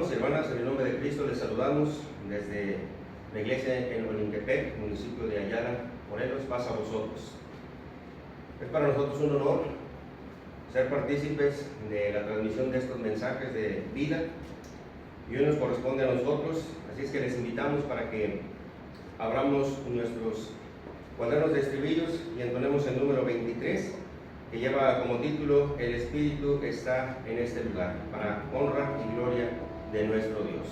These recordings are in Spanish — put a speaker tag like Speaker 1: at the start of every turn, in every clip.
Speaker 1: Hermanos y hermanas, en el nombre de Cristo les saludamos desde la iglesia en Olinquepec, municipio de Ayala, Morelos. Paz a vosotros. Es para nosotros un honor ser partícipes de la transmisión de estos mensajes de vida y hoy nos corresponde a nosotros, así es que les invitamos para que abramos nuestros cuadernos de estribillos y entonemos el número 23, que lleva como título El Espíritu está en este lugar, para honra y gloria de nuestro Dios.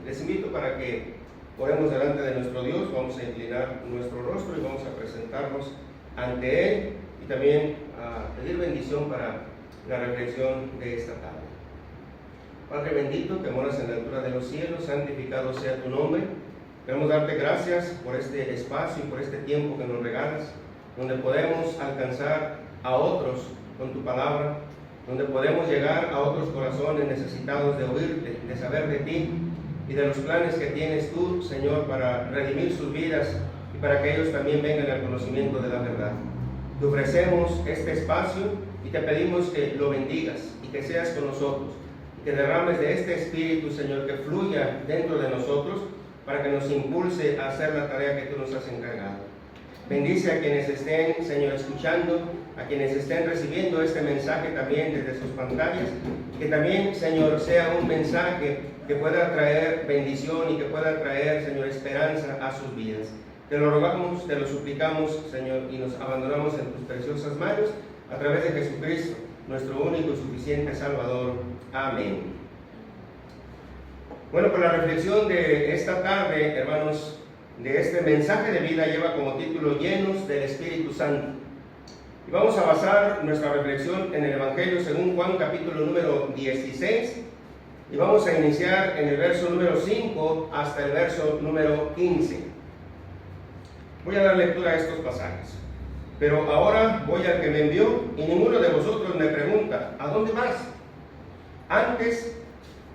Speaker 1: Les invito para que oremos delante de nuestro Dios. Vamos a inclinar nuestro rostro y vamos a presentarnos ante Él y también a pedir bendición para la reflexión de esta tarde. Padre bendito, que moras en la altura de los cielos, santificado sea tu nombre. Queremos darte gracias por este espacio y por este tiempo que nos regalas, donde podemos alcanzar a otros con tu palabra, donde podemos llegar a otros corazones necesitados de oírte, de saber de ti, y de los planes que tienes tú, Señor, para redimir sus vidas y para que ellos también vengan al conocimiento de la verdad. Te ofrecemos este espacio y te pedimos que lo bendigas y que seas con nosotros y que derrames de este Espíritu, Señor, que fluya dentro de nosotros para que nos impulse a hacer la tarea que tú nos has encargado. Bendice a quienes estén, Señor, escuchando, a quienes estén recibiendo este mensaje también desde sus pantallas, que también, Señor, sea un mensaje que pueda traer bendición y que pueda traer, Señor, esperanza a sus vidas. Te lo rogamos, te lo suplicamos, Señor, y nos abandonamos en tus preciosas manos a través de Jesucristo, nuestro único y suficiente Salvador. Amén. Bueno, pues la reflexión de esta tarde, hermanos, de este mensaje de vida lleva como título Llenos del Espíritu Santo. Y vamos a basar nuestra reflexión en el Evangelio según Juan, capítulo número 16, y vamos a iniciar en el verso número 5 hasta el verso número 15. Voy a dar lectura a estos pasajes. Pero ahora voy al que me envió, y ninguno de vosotros me pregunta, ¿a dónde vas? Antes,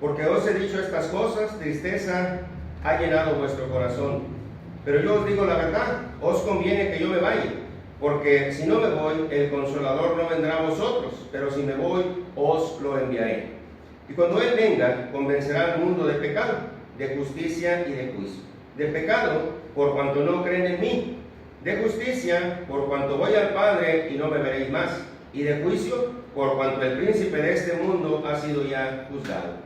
Speaker 1: porque os he dicho estas cosas, tristeza ha llenado vuestro corazón. Pero yo os digo la verdad, os conviene que yo me vaya, porque si no me voy, el Consolador no vendrá a vosotros, pero si me voy, os lo enviaré. Y cuando Él venga, convencerá al mundo de pecado, de justicia y de juicio. De pecado, por cuanto no creen en mí; de justicia, por cuanto voy al Padre y no me veréis más; y de juicio, por cuanto el príncipe de este mundo ha sido ya juzgado.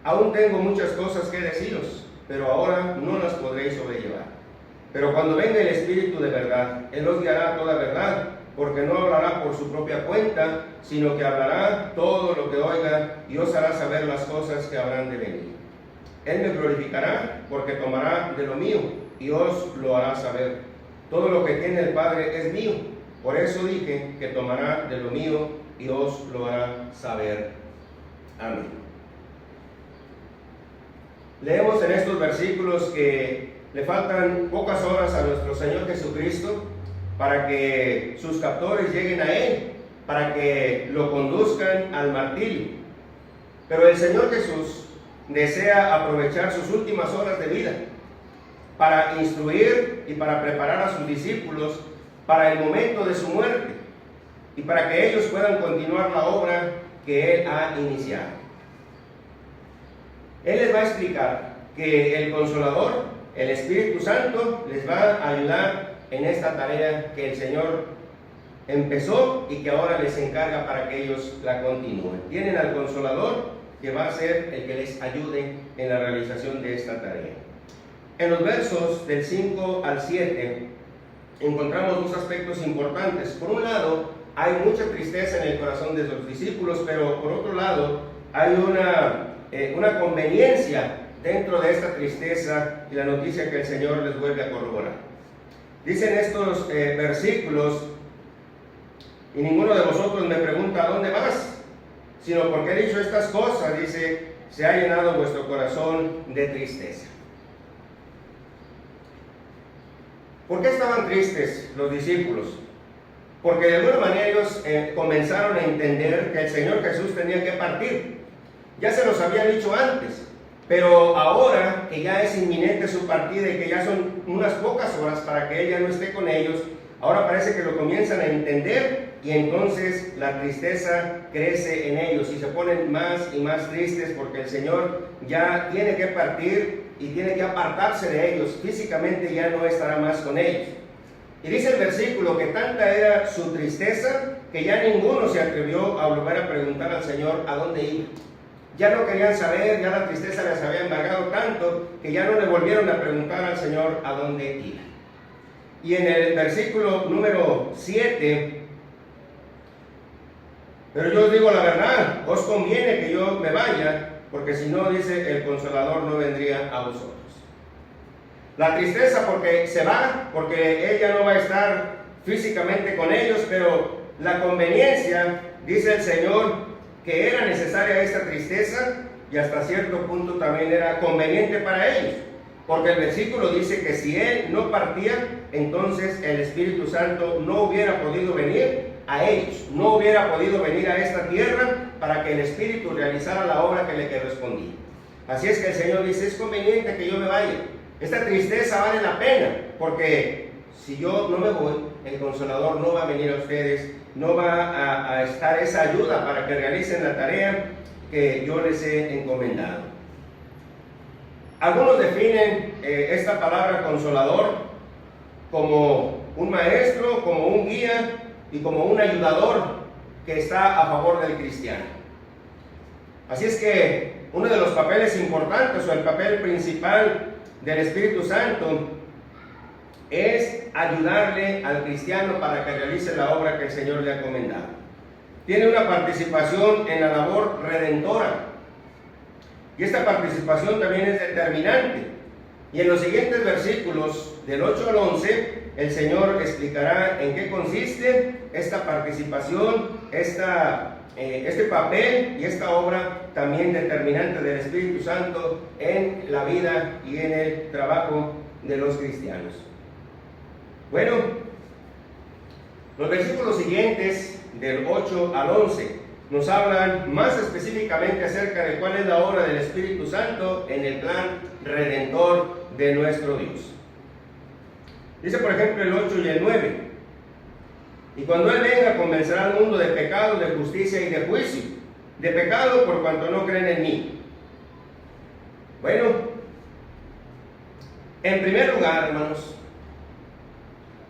Speaker 1: Aún tengo muchas cosas que deciros, pero ahora no las podréis sobrellevar. Pero cuando venga el Espíritu de verdad, Él os guiará a toda verdad, porque no hablará por su propia cuenta, sino que hablará todo lo que oiga y os hará saber las cosas que habrán de venir. Él me glorificará, porque tomará de lo mío y os lo hará saber. Todo lo que tiene el Padre es mío, por eso dije que tomará de lo mío y os lo hará saber. Amén. Leemos en estos versículos que le faltan pocas horas a nuestro Señor Jesucristo para que sus captores lleguen a Él, para que lo conduzcan al martirio. Pero el Señor Jesús desea aprovechar sus últimas horas de vida para instruir y para preparar a sus discípulos para el momento de su muerte y para que ellos puedan continuar la obra que Él ha iniciado. Él les va a explicar que el Consolador, el Espíritu Santo, les va a ayudar en esta tarea que el Señor empezó y que ahora les encarga para que ellos la continúen. Tienen al Consolador, que va a ser el que les ayude en la realización de esta tarea. En los versos del 5 al 7 encontramos dos aspectos importantes. Por un lado, hay mucha tristeza en el corazón de los discípulos, pero por otro lado, hay una conveniencia dentro de esta tristeza y la noticia que el Señor les vuelve a corroborar. Dicen estos versículos, y ninguno de vosotros me pregunta, ¿a dónde vas? Sino porque he dicho estas cosas, dice, se ha llenado vuestro corazón de tristeza. ¿Por qué estaban tristes los discípulos? Porque de alguna manera ellos comenzaron a entender que el Señor Jesús tenía que partir. Ya se los había dicho antes, pero ahora que ya es inminente su partida y que ya son unas pocas horas para que Él ya no esté con ellos, ahora parece que lo comienzan a entender. Y entonces la tristeza crece en ellos y se ponen más y más tristes porque el Señor ya tiene que partir y tiene que apartarse de ellos. Físicamente ya no estará más con ellos. Y dice el versículo que tanta era su tristeza que ya ninguno se atrevió a volver a preguntar al Señor a dónde iba. Ya no querían saber, ya la tristeza les había embargado tanto que ya no le volvieron a preguntar al Señor a dónde iba. Y en el versículo número 7... Pero yo os digo la verdad, os conviene que yo me vaya, porque si no, dice, el Consolador no vendría a vosotros. La tristeza porque se va, porque ella no va a estar físicamente con ellos, pero la conveniencia, dice el Señor, que era necesaria esta tristeza y hasta cierto punto también era conveniente para ellos. Porque el versículo dice que si Él no partía, entonces el Espíritu Santo no hubiera podido venir a ellos, no hubiera podido venir a esta tierra para que el Espíritu realizara la obra que le correspondía. Así es que el Señor dice, es conveniente que yo me vaya. Esta tristeza vale la pena, porque si yo no me voy, el Consolador no va a venir a ustedes, no va a estar esa ayuda para que realicen la tarea que yo les he encomendado. Algunos definen esta palabra consolador como un maestro, como un guía y como un ayudador que está a favor del cristiano. Así es que uno de los papeles importantes o el papel principal del Espíritu Santo es ayudarle al cristiano para que realice la obra que el Señor le ha encomendado. Tiene una participación en la labor redentora. Y esta participación también es determinante. Y en los siguientes versículos, del 8 al 11, el Señor explicará en qué consiste esta participación, este papel y esta obra también determinante del Espíritu Santo en la vida y en el trabajo de los cristianos. Bueno, los versículos siguientes, del 8 al 11, nos hablan más específicamente acerca de cuál es la obra del Espíritu Santo en el plan redentor de nuestro Dios. Dice por ejemplo el 8 y el 9, y cuando Él venga convencerá al mundo de pecado, de justicia y de juicio. De pecado por cuanto no creen en mí. Bueno, en primer lugar, hermanos,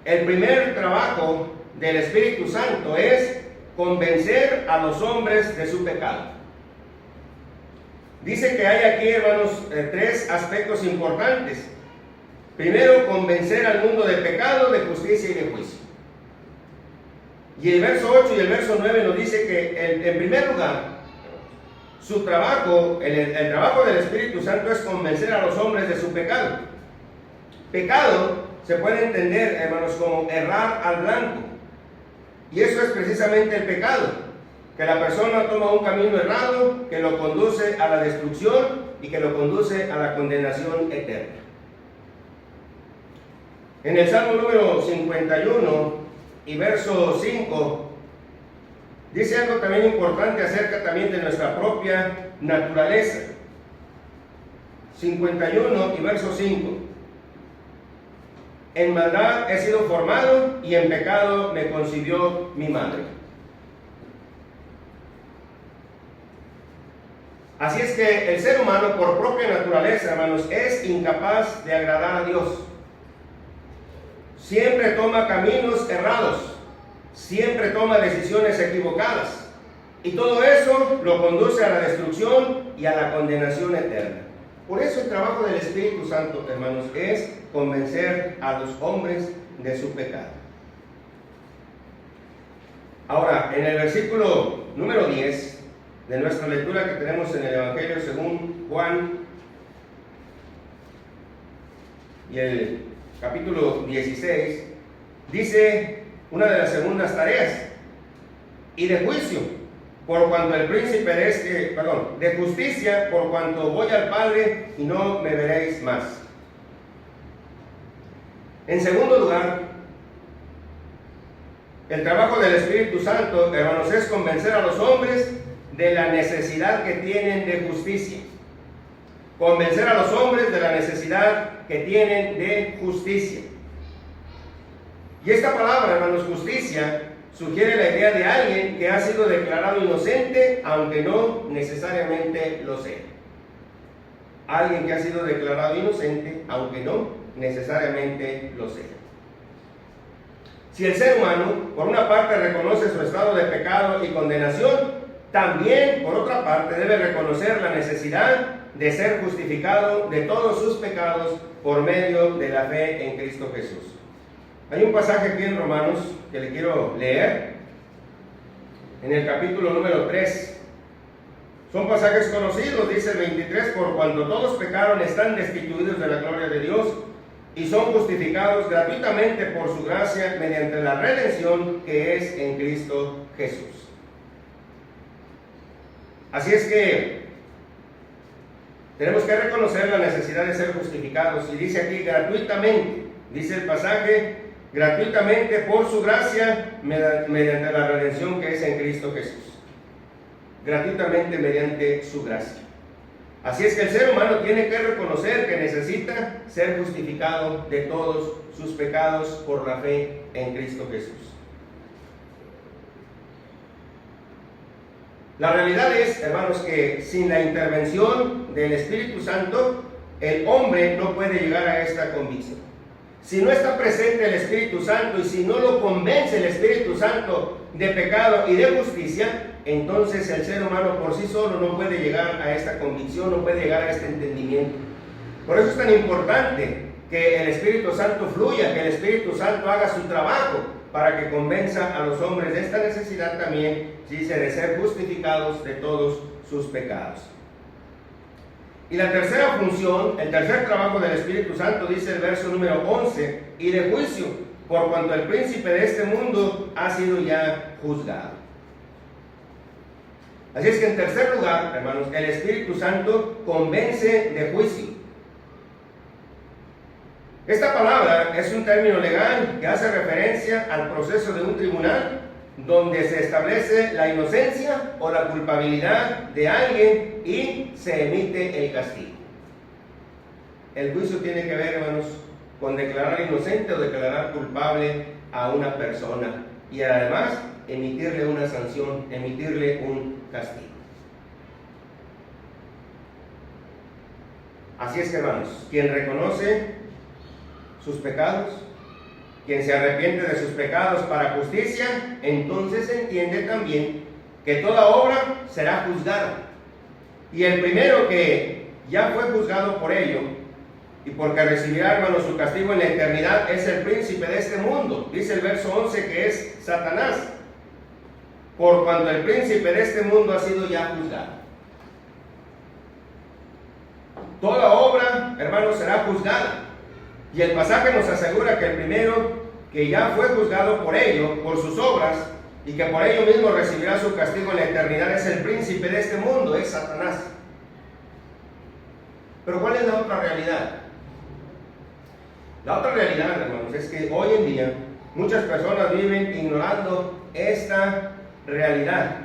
Speaker 1: el primer trabajo del Espíritu Santo es convencer a los hombres de su pecado. Dice que hay aquí, hermanos, tres aspectos importantes. Primero, convencer al mundo de pecado, de justicia y de juicio. Y el verso 8 y el verso 9 nos dice que en primer lugar, su trabajo, el trabajo del Espíritu Santo es convencer a los hombres de su pecado. Pecado se puede entender, hermanos, como errar al blanco. Y eso es precisamente el pecado, que la persona toma un camino errado que lo conduce a la destrucción y que lo conduce a la condenación eterna. En el Salmo número 51 y verso 5, dice algo también importante acerca también de nuestra propia naturaleza. 51 y verso 5. En maldad he sido formado y en pecado me concibió mi madre. Así es que el ser humano por propia naturaleza, hermanos, es incapaz de agradar a Dios. Siempre toma caminos errados, siempre toma decisiones equivocadas. Y todo eso lo conduce a la destrucción y a la condenación eterna. Por eso el trabajo del Espíritu Santo, hermanos, es convencer a los hombres de su pecado. Ahora, en el versículo número 10 de nuestra lectura que tenemos en el Evangelio según Juan, y el capítulo 16, dice una de las segundas tareas, y de juicio, por cuanto el príncipe de justicia, por cuanto voy al Padre y no me veréis más. En segundo lugar, el trabajo del Espíritu Santo, hermanos, es convencer a los hombres de la necesidad que tienen de justicia. Convencer a los hombres de la necesidad que tienen de justicia. Y esta palabra, hermanos, justicia, sugiere la idea de alguien que ha sido declarado inocente, aunque no necesariamente lo sea. Alguien que ha sido declarado inocente, aunque no necesariamente lo sea. Si el ser humano, por una parte, reconoce su estado de pecado y condenación, también, por otra parte, debe reconocer la necesidad de ser justificado de todos sus pecados por medio de la fe en Cristo Jesús. Hay un pasaje aquí en Romanos que le quiero leer, en el capítulo número 3. Son pasajes conocidos, dice el 23, por cuanto todos pecaron están destituidos de la gloria de Dios y son justificados gratuitamente por su gracia mediante la redención que es en Cristo Jesús. Así es que tenemos que reconocer la necesidad de ser justificados, y dice aquí gratuitamente, dice el pasaje, gratuitamente por su gracia mediante la redención que es en Cristo Jesús. Gratuitamente mediante su gracia. Así es que el ser humano tiene que reconocer que necesita ser justificado de todos sus pecados por la fe en Cristo Jesús. La realidad es, hermanos, que sin la intervención del Espíritu Santo, el hombre no puede llegar a esta convicción. Si no está presente el Espíritu Santo y si no lo convence el Espíritu Santo de pecado y de justicia, entonces el ser humano por sí solo no puede llegar a esta convicción, no puede llegar a este entendimiento. Por eso es tan importante que el Espíritu Santo fluya, que el Espíritu Santo haga su trabajo para que convenza a los hombres de esta necesidad también, dice, de ser justificados de todos sus pecados. Y la tercera función, el tercer trabajo del Espíritu Santo, dice el verso número 11, y de juicio, por cuanto el príncipe de este mundo ha sido ya juzgado. Así es que en tercer lugar, hermanos, el Espíritu Santo convence de juicio. Esta palabra es un término legal que hace referencia al proceso de un tribunal donde se establece la inocencia o la culpabilidad de alguien y se emite el castigo. El juicio tiene que ver, hermanos, con declarar inocente o declarar culpable a una persona y además emitirle una sanción, emitirle un castigo. Así es que, hermanos, quien reconoce sus pecados, quien se arrepiente de sus pecados para justicia, entonces entiende también que toda obra será juzgada. Y el primero que ya fue juzgado por ello, y porque recibirá, hermanos, su castigo en la eternidad, es el príncipe de este mundo. Dice el verso 11 que es Satanás. Por cuanto el príncipe de este mundo ha sido ya juzgado. Toda obra, hermanos, será juzgada. Y el pasaje nos asegura que el primero que ya fue juzgado por ello, por sus obras, y que por ello mismo recibirá su castigo en la eternidad, es el príncipe de este mundo, es Satanás. Pero ¿cuál es la otra realidad? La otra realidad, hermanos, es que hoy en día muchas personas viven ignorando esta realidad.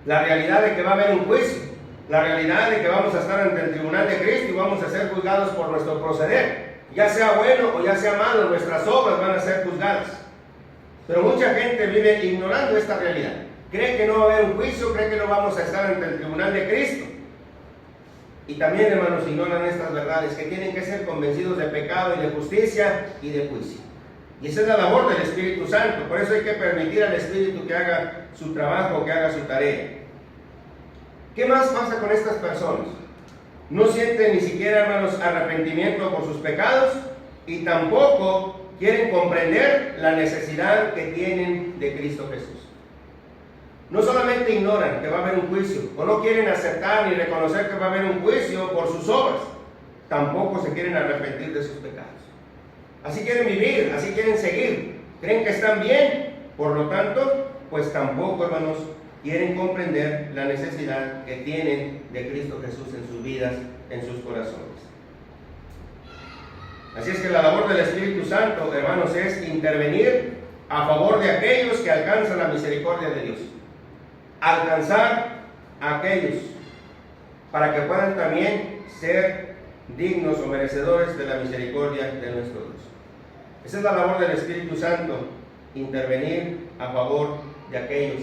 Speaker 1: La realidad de que va a haber un juicio, la realidad de que vamos a estar ante el tribunal de Cristo y vamos a ser juzgados por nuestro proceder. Ya sea bueno o ya sea malo, nuestras obras van a ser juzgadas. Pero mucha gente vive ignorando esta realidad. Cree que no va a haber un juicio, cree que no vamos a estar ante el tribunal de Cristo. Y también, hermanos, ignoran estas verdades, que tienen que ser convencidos de pecado y de justicia y de juicio. Y esa es la labor del Espíritu Santo. Por eso hay que permitir al Espíritu que haga su trabajo, que haga su tarea. ¿Qué más pasa con estas personas? No sienten ni siquiera, hermanos, arrepentimiento por sus pecados y tampoco quieren comprender la necesidad que tienen de Cristo Jesús. No solamente ignoran que va a haber un juicio, o no quieren aceptar ni reconocer que va a haber un juicio por sus obras, tampoco se quieren arrepentir de sus pecados. Así quieren vivir, así quieren seguir, creen que están bien, por lo tanto, pues tampoco, hermanos, quieren comprender la necesidad que tienen de Cristo Jesús en sus vidas, en sus corazones. Así es que la labor del Espíritu Santo, hermanos, es intervenir a favor de aquellos que alcanzan la misericordia de Dios. Alcanzar a aquellos para que puedan también ser dignos o merecedores de la misericordia de nuestro Dios. Esa es la labor del Espíritu Santo, intervenir a favor de aquellos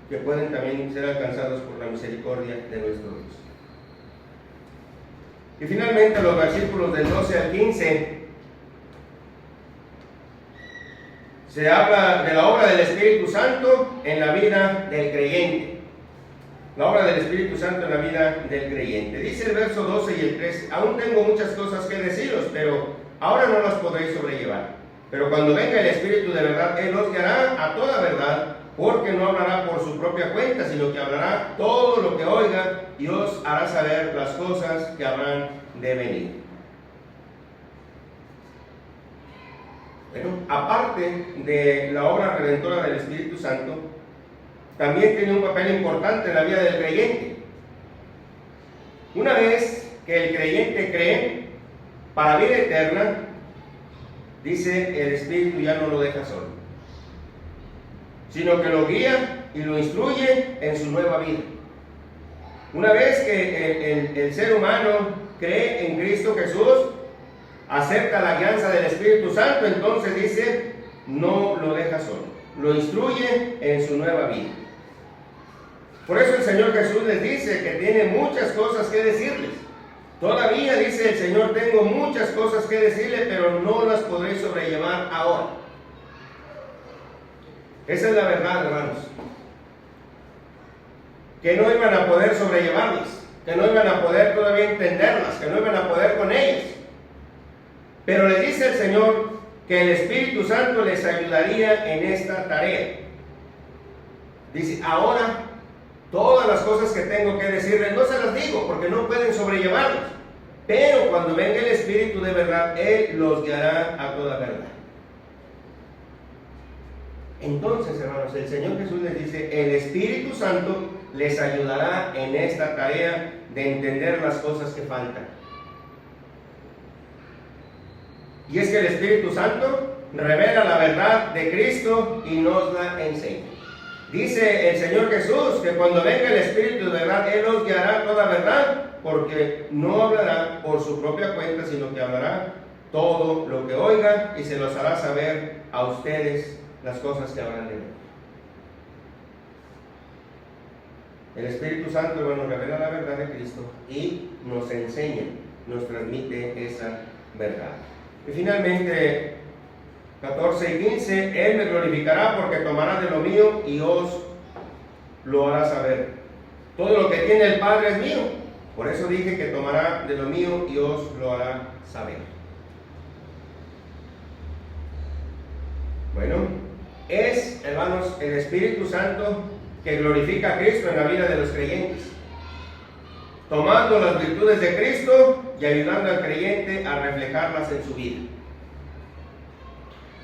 Speaker 1: que pueden también ser alcanzados por la misericordia de nuestro Dios. Y finalmente los versículos del 12 al 15 se habla de la obra del Espíritu Santo en la vida del creyente. La obra del Espíritu Santo en la vida del creyente. Dice el verso 12 y el 13: aún tengo muchas cosas que deciros, pero ahora no las podréis sobrellevar. Pero cuando venga el Espíritu de verdad, Él os guiará a toda verdad, porque no hablará por su propia cuenta, sino que hablará todo lo que oiga y os hará saber las cosas que habrán de venir. Bueno, aparte de la obra redentora del Espíritu Santo, también tiene un papel importante en la vida del creyente. Una vez que el creyente cree, para vida eterna, dice, el Espíritu ya no lo deja solo, sino que lo guía y lo instruye en su nueva vida. Una vez que el ser humano cree en Cristo Jesús, acepta la guianza del Espíritu Santo, entonces dice, no lo deja solo, lo instruye en su nueva vida. Por eso el Señor Jesús les dice que tiene muchas cosas que decirles. Todavía, dice el Señor, tengo muchas cosas que decirles, pero no las podré sobrellevar ahora. Esa es la verdad, hermanos. Que no iban a poder sobrellevarlas, que no iban a poder todavía entenderlas, que no iban a poder con ellas. Pero les dice el Señor que el Espíritu Santo les ayudaría en esta tarea. Dice, ahora todas las cosas que tengo que decirles no se las digo porque no pueden sobrellevarlas. Pero cuando venga el Espíritu de verdad, Él los guiará a toda verdad. Entonces, hermanos, el Señor Jesús les dice, el Espíritu Santo les ayudará en esta tarea de entender las cosas que faltan. Y es que el Espíritu Santo revela la verdad de Cristo y nos la enseña. Dice el Señor Jesús que cuando venga el Espíritu de verdad, Él los guiará a toda verdad, porque no hablará por su propia cuenta, sino que hablará todo lo que oiga y se los hará saber a ustedes las cosas que habrán de ver. El Espíritu Santo, hermano, revela la verdad de Cristo y nos enseña, nos transmite esa verdad. Y finalmente, 14 y 15, Él me glorificará porque tomará de lo mío y os lo hará saber. Todo lo que tiene el Padre es mío. Por eso dije que tomará de lo mío y os lo hará saber. Bueno, es, hermanos, el Espíritu Santo que glorifica a Cristo en la vida de los creyentes, tomando las virtudes de Cristo y ayudando al creyente a reflejarlas en su vida.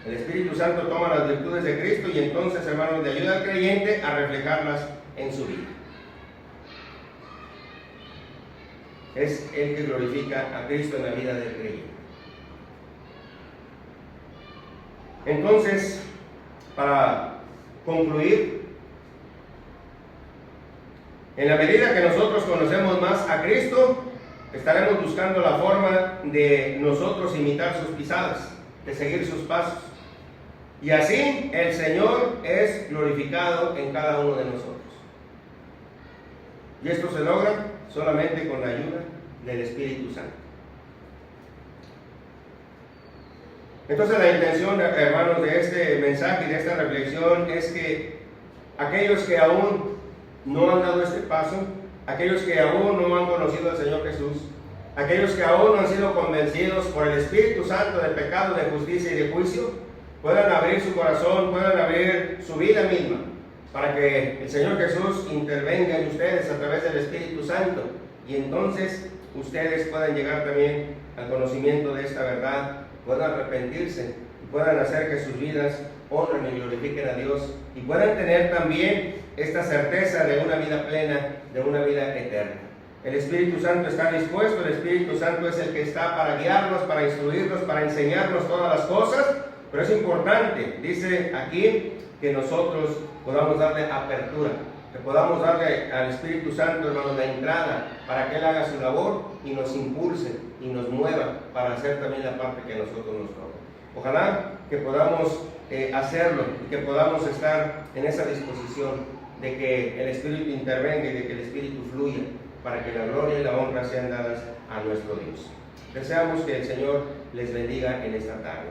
Speaker 1: El Espíritu Santo toma las virtudes de Cristo y entonces, hermanos, le ayuda al creyente a reflejarlas en su vida. Es el que glorifica a Cristo en la vida del creyente. Entonces, para concluir, en la medida que nosotros conocemos más a Cristo, estaremos buscando la forma de nosotros imitar sus pisadas, de seguir sus pasos. Y así el Señor es glorificado en cada uno de nosotros. Y esto se logra solamente con la ayuda del Espíritu Santo. Entonces la intención, hermanos, de este mensaje y de esta reflexión es que aquellos que aún no han dado este paso, aquellos que aún no han conocido al Señor Jesús, aquellos que aún no han sido convencidos por el Espíritu Santo de pecado, de justicia y de juicio, puedan abrir su corazón, puedan abrir su vida misma, para que el Señor Jesús intervenga en ustedes a través del Espíritu Santo, y entonces ustedes puedan llegar también al conocimiento de esta verdad, puedan arrepentirse y puedan hacer que sus vidas honren y glorifiquen a Dios, y puedan tener también esta certeza de una vida plena, de una vida eterna. El Espíritu Santo está dispuesto, el Espíritu Santo es el que está para guiarnos, para instruirnos, para enseñarnos todas las cosas, pero es importante, dice aquí, que nosotros podamos darle apertura, que podamos darle al Espíritu Santo, hermano, la entrada para que Él haga su labor y nos impulse y nos mueva para hacer también la parte que a nosotros nos toca. Ojalá que podamos hacerlo y que podamos estar en esa disposición de que el Espíritu intervenga y de que el Espíritu fluya para que la gloria y la honra sean dadas a nuestro Dios. Deseamos que el Señor les bendiga en esta tarde.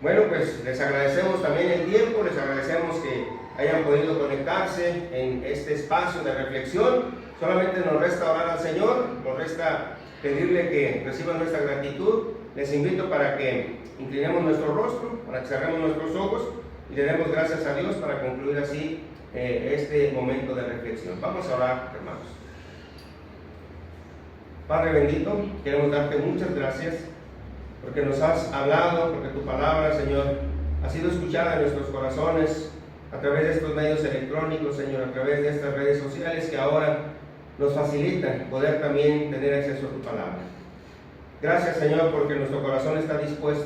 Speaker 1: Bueno, pues les agradecemos también el tiempo, les agradecemos que hayan podido conectarse en este espacio de reflexión. Solamente nos resta orar al Señor, nos resta pedirle que reciban nuestra gratitud. Les invito para que inclinemos nuestro rostro, para que cerremos nuestros ojos y le demos gracias a Dios para concluir así este momento de reflexión. Vamos a orar, hermanos. Padre bendito, queremos darte muchas gracias porque nos has hablado, porque tu palabra, Señor, ha sido escuchada en nuestros corazones a través de estos medios electrónicos, Señor, a través de estas redes sociales que ahora nos facilitan poder también tener acceso a tu palabra. Gracias, Señor, porque nuestro corazón está dispuesto,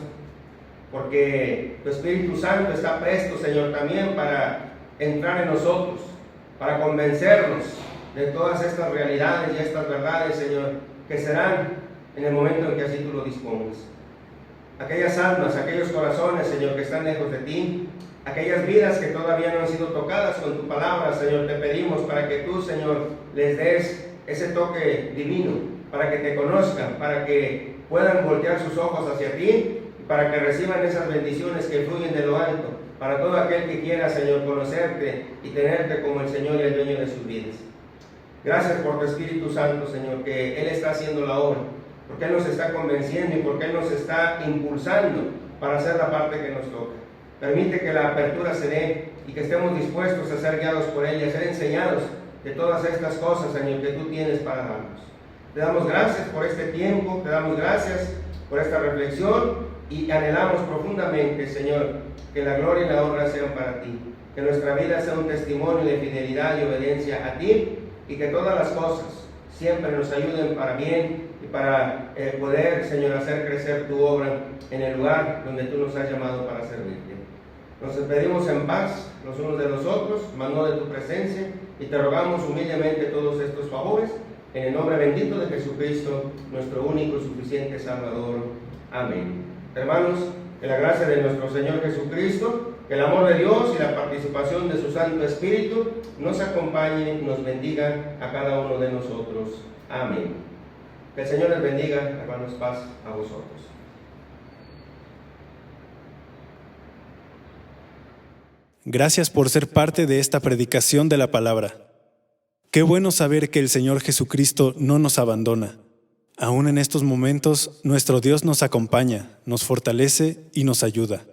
Speaker 1: porque tu Espíritu Santo está presto, Señor, también para entrar en nosotros, para convencernos, de todas estas realidades y estas verdades, Señor, que serán en el momento en que así tú lo dispongas. Aquellas almas, aquellos corazones, Señor, que están lejos de ti, aquellas vidas que todavía no han sido tocadas con tu palabra, Señor, te pedimos para que tú, Señor, les des ese toque divino, para que te conozcan, para que puedan voltear sus ojos hacia ti y para que reciban esas bendiciones que fluyen de lo alto, para todo aquel que quiera, Señor, conocerte y tenerte como el Señor y el dueño de sus vidas. Gracias por tu Espíritu Santo, Señor, que Él está haciendo la obra, porque Él nos está convenciendo y porque Él nos está impulsando para hacer la parte que nos toca. Permite que la apertura se dé y que estemos dispuestos a ser guiados por Él y a ser enseñados de todas estas cosas, Señor, que tú tienes para darnos. Te damos gracias por este tiempo, te damos gracias por esta reflexión y anhelamos profundamente, Señor, que la gloria y la honra sean para ti, que nuestra vida sea un testimonio de fidelidad y obediencia a ti y que todas las cosas siempre nos ayuden para bien y para poder, Señor, hacer crecer tu obra en el lugar donde tú nos has llamado para servirte. Nos despedimos en paz los unos de los otros, mas no de tu presencia, y te rogamos humildemente todos estos favores en el nombre bendito de Jesucristo, nuestro único y suficiente Salvador. Amén. Hermanos, que la gracia de nuestro Señor Jesucristo, que el amor de Dios y la participación de su Santo Espíritu nos acompañe y nos bendiga a cada uno de nosotros. Amén. Que el Señor les bendiga, hermanos, paz a vosotros.
Speaker 2: Gracias por ser parte de esta predicación de la palabra. Qué bueno saber que el Señor Jesucristo no nos abandona. Aún en estos momentos, nuestro Dios nos acompaña, nos fortalece y nos ayuda.